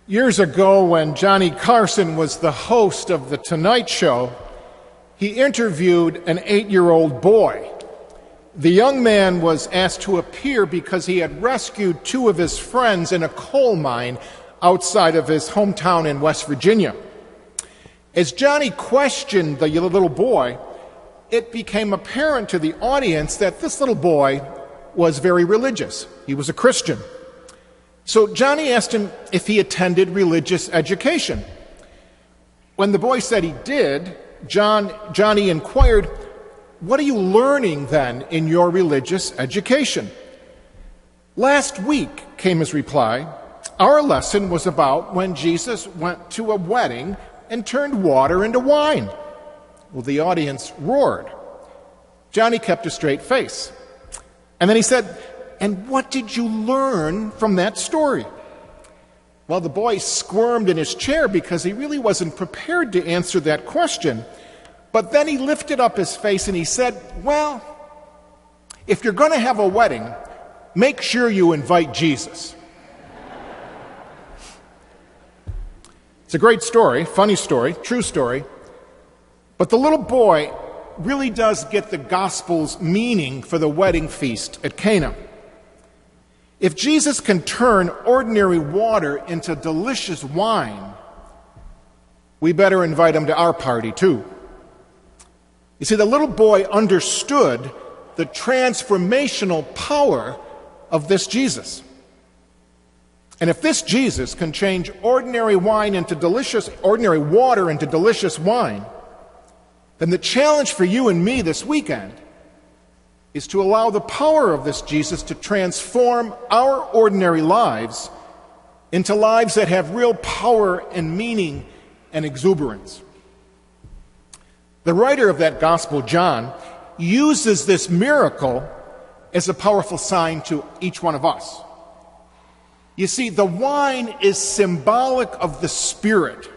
Years ago, when Johnny Carson was the host of The Tonight Show, he interviewed an 8-year-old boy. The young man was asked to appear because he had rescued 2 of his friends in a coal mine outside of his hometown in West Virginia. As Johnny questioned the little boy, it became apparent to the audience that this little boy was very religious. He was a Christian. So Johnny asked him if he attended religious education. When the boy said he did, Johnny inquired, "What are you learning then in your religious education?" "Last week," came his reply, "our lesson was about when Jesus went to a wedding and turned water into wine." Well, the audience roared. Johnny kept a straight face. And then he said, "And what did you learn from that story?" Well, the boy squirmed in his chair because he really wasn't prepared to answer that question. But then he lifted up his face and he said, "Well, if you're going to have a wedding, make sure you invite Jesus." It's a great story, funny story, true story. But the little boy really does get the gospel's meaning for the wedding feast at Cana. If Jesus can turn ordinary water into delicious wine, we better invite him to our party too. You see, the little boy understood the transformational power of this Jesus. And if this Jesus can change ordinary water into delicious wine, then the challenge for you and me this weekend is to allow the power of this Jesus to transform our ordinary lives into lives that have real power and meaning and exuberance. The writer of that gospel, John, uses this miracle as a powerful sign to each one of us. You see, the wine is symbolic of the Spirit.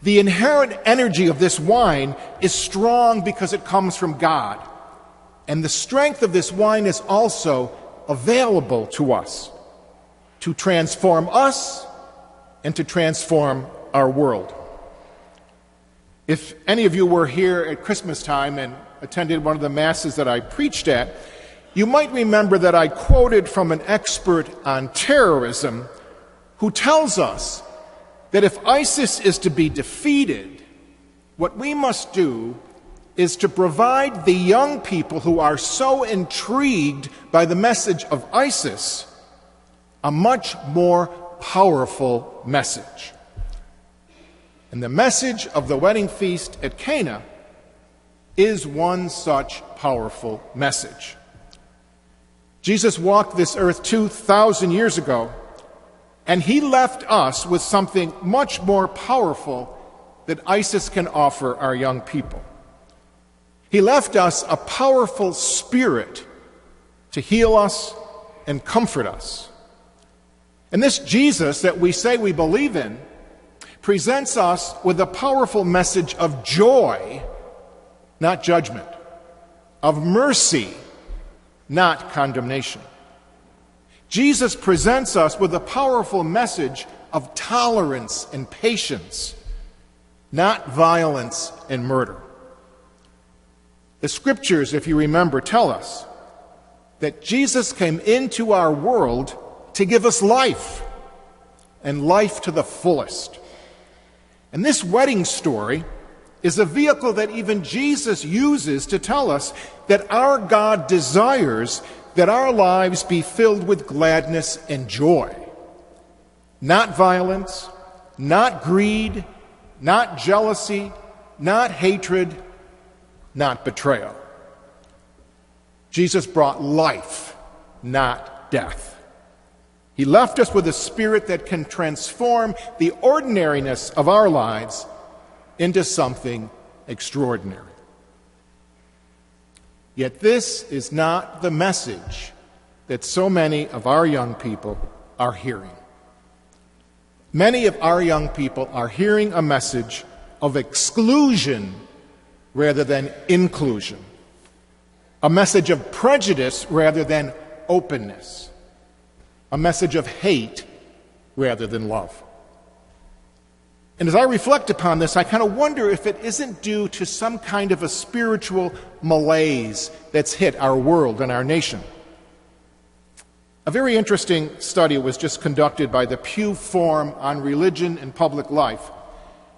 The inherent energy of this wine is strong because it comes from God. And the strength of this wine is also available to us to transform us and to transform our world. If any of you were here at Christmas time and attended one of the masses that I preached at, you might remember that I quoted from an expert on terrorism who tells us that if ISIS is to be defeated, what we must do is to provide the young people who are so intrigued by the message of ISIS a much more powerful message. And the message of the wedding feast at Cana is one such powerful message. Jesus walked this earth 2,000 years ago, and he left us with something much more powerful that ISIS can offer our young people. He left us a powerful Spirit to heal us and comfort us. And this Jesus that we say we believe in presents us with a powerful message of joy, not judgment, of mercy, not condemnation. Jesus presents us with a powerful message of tolerance and patience, not violence and murder. The scriptures, if you remember, tell us that Jesus came into our world to give us life, and life to the fullest. And this wedding story is a vehicle that even Jesus uses to tell us that our God desires that our lives be filled with gladness and joy. Not violence, not greed, not jealousy, not hatred, not betrayal. Jesus brought life, not death. He left us with a Spirit that can transform the ordinariness of our lives into something extraordinary. Yet this is not the message that so many of our young people are hearing. Many of our young people are hearing a message of exclusion rather than inclusion, a message of prejudice rather than openness, a message of hate rather than love. And as I reflect upon this, I kind of wonder if it isn't due to some kind of a spiritual malaise that's hit our world and our nation. A very interesting study was just conducted by the Pew Forum on Religion and Public Life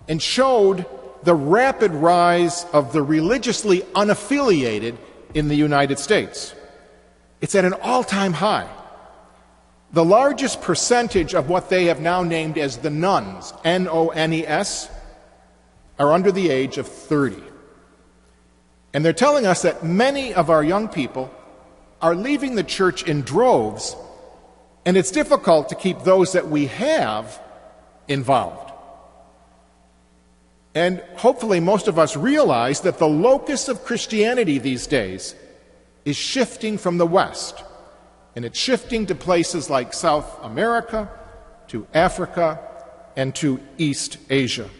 and showed the rapid rise of the religiously unaffiliated in the United States. It's at an all-time high. The largest percentage of what they have now named as the nones, N-O-N-E-S, are under the age of 30. And they're telling us that many of our young people are leaving the church in droves, and it's difficult to keep those that we have involved. And hopefully most of us realize that the locus of Christianity these days is shifting from the West, and it's shifting to places like South America, to Africa, and to East Asia.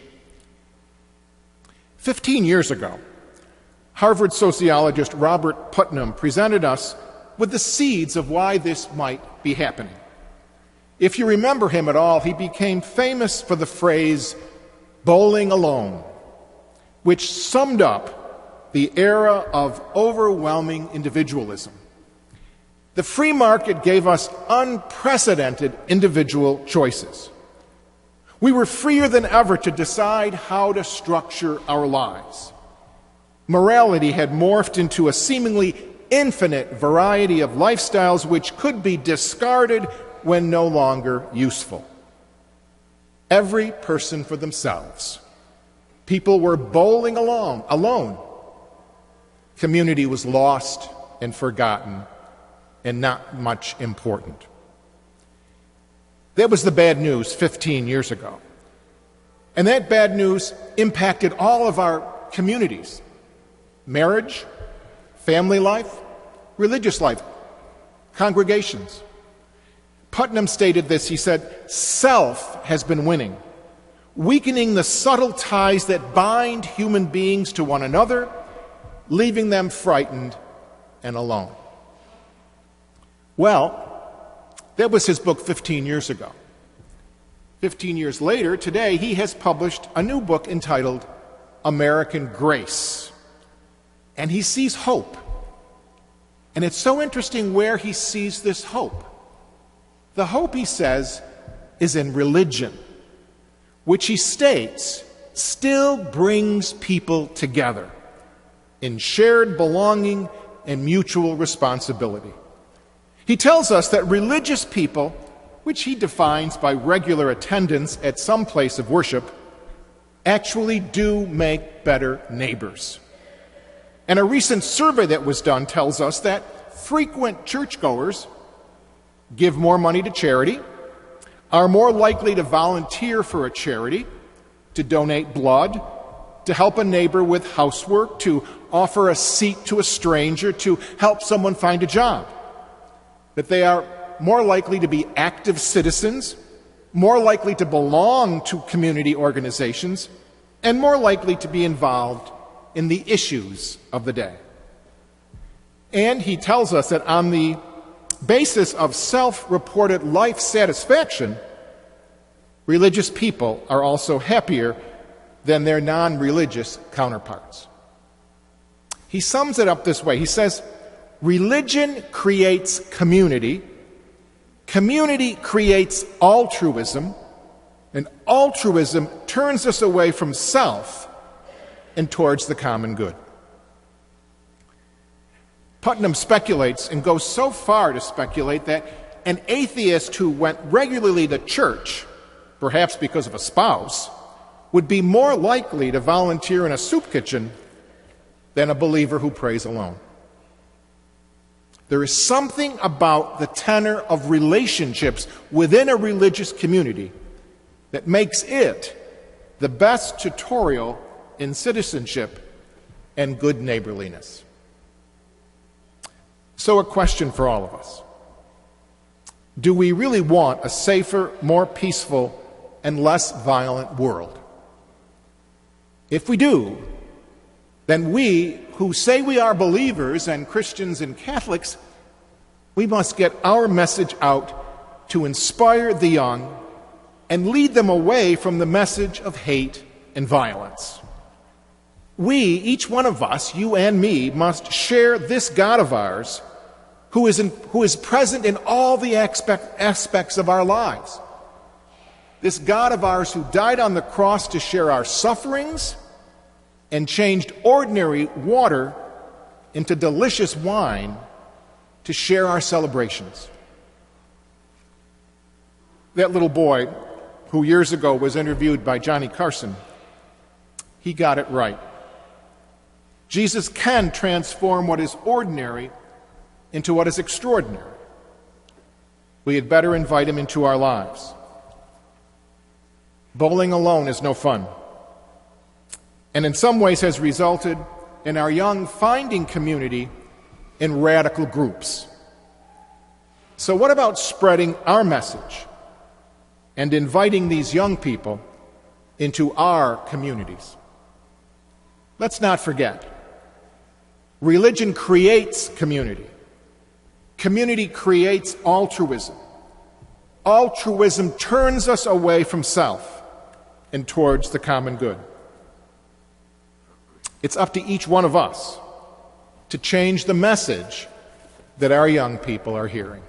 15 years ago, Harvard sociologist Robert Putnam presented us with the seeds of why this might be happening. If you remember him at all, he became famous for the phrase, "bowling alone," which summed up the era of overwhelming individualism. The free market gave us unprecedented individual choices. We were freer than ever to decide how to structure our lives. Morality had morphed into a seemingly infinite variety of lifestyles which could be discarded when no longer useful. Every person for themselves. People were bowling alone. Community was lost and forgotten and not much important. That was the bad news 15 years ago. And that bad news impacted all of our communities: marriage, family life, religious life, congregations. Putnam stated this. He said, "Self has been winning, weakening the subtle ties that bind human beings to one another, leaving them frightened and alone." Well, that was his book 15 years ago. 15 years later, today, he has published a new book entitled American Grace. And he sees hope. And it's so interesting where he sees this hope. The hope, he says, is in religion, which he states still brings people together in shared belonging and mutual responsibility. He tells us that religious people, which he defines by regular attendance at some place of worship, actually do make better neighbors. And a recent survey that was done tells us that frequent churchgoers give more money to charity, are more likely to volunteer for a charity, to donate blood, to help a neighbor with housework, to offer a seat to a stranger, to help someone find a job. That they are more likely to be active citizens, more likely to belong to community organizations, and more likely to be involved in the issues of the day. And he tells us that on the basis of self-reported life satisfaction, religious people are also happier than their non-religious counterparts. He sums it up this way. He says, religion creates community, community creates altruism, and altruism turns us away from self and towards the common good. Putnam speculates, and goes so far to speculate, that an atheist who went regularly to church, perhaps because of a spouse, would be more likely to volunteer in a soup kitchen than a believer who prays alone. There is something about the tenor of relationships within a religious community that makes it the best tutorial in citizenship and good neighborliness. So a question for all of us. Do we really want a safer, more peaceful, and less violent world? If we do, then we, who say we are believers and Christians and Catholics, we must get our message out to inspire the young and lead them away from the message of hate and violence. We, each one of us, you and me, must share this God of ours who is present in all the aspects of our lives. This God of ours who died on the cross to share our sufferings and changed ordinary water into delicious wine to share our celebrations. That little boy who years ago was interviewed by Johnny Carson, he got it right. Jesus can transform what is ordinary into what is extraordinary. We had better invite him into our lives. Bowling alone is no fun, and in some ways has resulted in our young finding community in radical groups. So what about spreading our message and inviting these young people into our communities? Let's not forget, religion creates community. Community creates altruism. Altruism turns us away from self and towards the common good. It's up to each one of us to change the message that our young people are hearing.